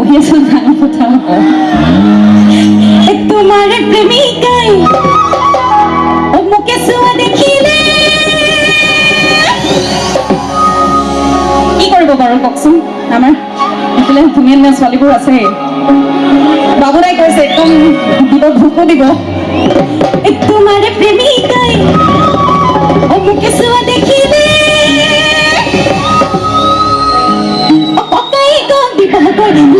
বহি আছো ডাঙৰ কথা তোমাৰ প্ৰেমিকাই মোকে চোৱা দেখিলে কি কৰিব বাৰু কওকচোন আমাৰ এইফালে ধুনীয়া ধুনীয়া ছোৱালীবোৰ আছে বাবুদাই কৈছে একদম দিব ভোকো দিব তোমাৰ প্ৰেমিকাই মোকে চোৱা দেখিলে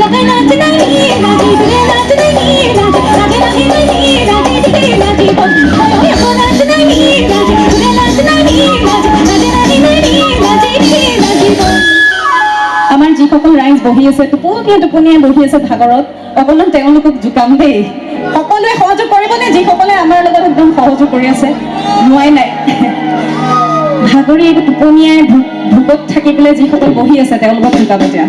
लगाई नाच नहीं नाची तुझे नाच नहीं नाच राधे राधे नहीं राधे दिखे नाची ओए को नाच नहीं नाच तुझे नाच नहीं नाच राधे राधे नहीं नाची दिखे नाची আমাৰ যিসকল ৰাইজ বহি আছে টোপনিয়াই বহি আছে ভাগৰত অকণমান তেওঁলোকক জোকাম দেই সকলোৱে সহযোগ কৰিবনে যিসকলে আমাৰ লগত একদম সহযোগ কৰি আছে নোৱাই নাই ভাগৰি টোপনিয়াই ভোকত থাকি পেলাই যিসকল বহি আছে তেওঁলোকক জোকাম এতিয়া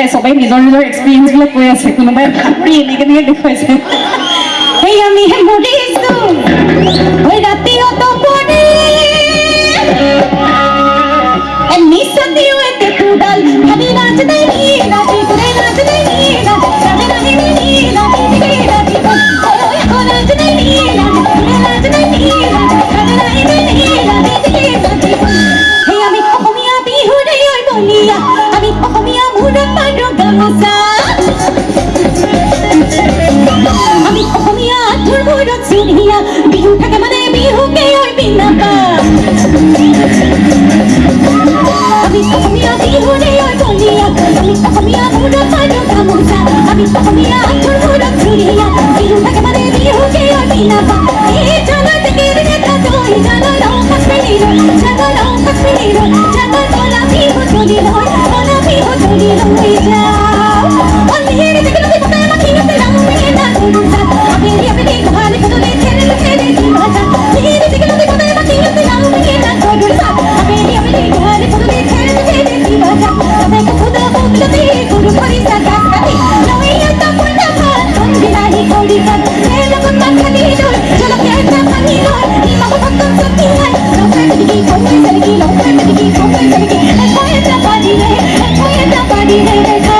সবাই নিজৰ নিজৰ এক্সপিৰিয়েঞ্চ বিলাক কৈ আছে কোনোবাই ভাগৰি এনেকে দেখুৱাইছে এই আমি হে মৰিছো ওই ৰাতি অতপৰে নিশাতি ওতে তুডাল ভাবি নাচ দেই নাচি তুই নাচ দেই নাচ রাধে রাধে নেই নাচি দেই নাচি ওই কো নাচ দেই নাচ তুই নাচ দেই নাচ রাধে রাধে নেই নাচি দেই নাচি এই আমি অসমীয়া বিহুৰে ওই বলিয়া আমি অসমীয়া মুৰত পাৰো গামোচা আমি অসমীয়া আঠুৰ মুৰত চিনিয়া বিহু থাকে মানে বিহুকে ওই বিনাপা আমি অসমীয়া বিহুৰে ওই বলিয়া আমি অসমীয়া মুৰত পাৰো গামোচা আমি অসমীয়া আঠুৰ মুৰত চিনিয়া বিহু থাকে মানে বিহুকে ওই বিনাপা এই জগত কেড়ে দেখা তুই জানো লও কাশ্মীর জানো লও কাশ্মীর জানো তোলা বিহু চলি লয় তোলা বিহু চলি লয় যাও অন্যের দেখে লোকে পতায় মাখি গেছে রামে না গুরুসা আপেলি আপেলি ঘরে কদলে ছেড়ে ছেড়ে দিবাজা অন্যের দেখে লোকে পতায় মাখি গেছে রামে না গুরুসা আপেলি আপেলি ঘরে কদলে ছেড়ে ছেড়ে দিবাজা তবে খুদা বদলতে গুরু পরিসা গাছাতি লইয়া তা পুরনা ভাত বিনাহি কোড়ি কাট এ লোক মাখানি লই চলো কেটা পানি লই নিমা ভক্ত সত্যি হয় লোকে দিকে কোমে সরকি লোকে দিকে কোমে সরকি কোয়েটা পানি রে কোয়েটা পানি রে কা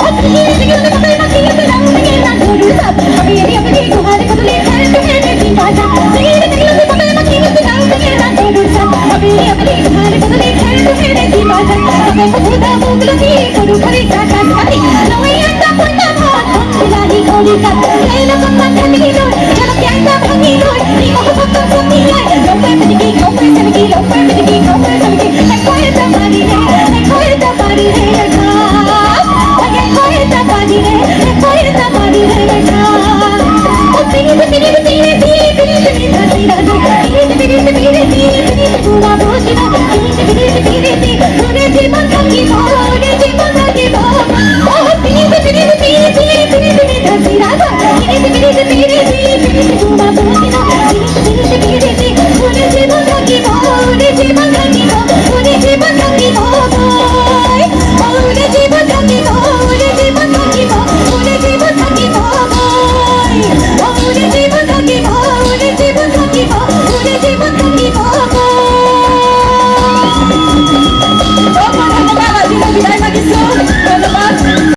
অতনি দিকে লোকে পতায় মাখি গেছে রামে না গুরুসা আপেলি আপেলি ঘরে কদলে ছেড়ে ছেড়ে দিবাজা দিকে লোকে পতায় মাখি গেছে রামে না গুরুসা আপেলি আপেলি ঘরে কদলে ছেড়ে ছেড়ে দিবাজা তবে খুদা বদলতে গুরু পরিসা গাছাতি লইয়া তা পুরনা ভাত বিনাহি কোড়ি কাট এ লোক মাখানি লই চলো কেটা পানি লই নিমা ভক্ত সত্যি হয় লোকে দিকে কোমে সরকি লোকে দিকে কোমে সরকি কোয়েটা পানি রে কোয়েটা পানি রে কা কোয়েটা পানি রে কোয়েটা পানি রে কা ও পিনি পিনি পিনি পিনি পিনি পিনি ধাতি রাজু পিনি পিনি পিনি পিনি পিনি পুরা বসিনা পিনি পিনি পিনি পিনি ওরে জীবন থাকি ওরে জীবন থাকি ও পিনি পিনি পিনি পিনি পিনি পিনি ধাতি রাজু পিনি পিনি পিনি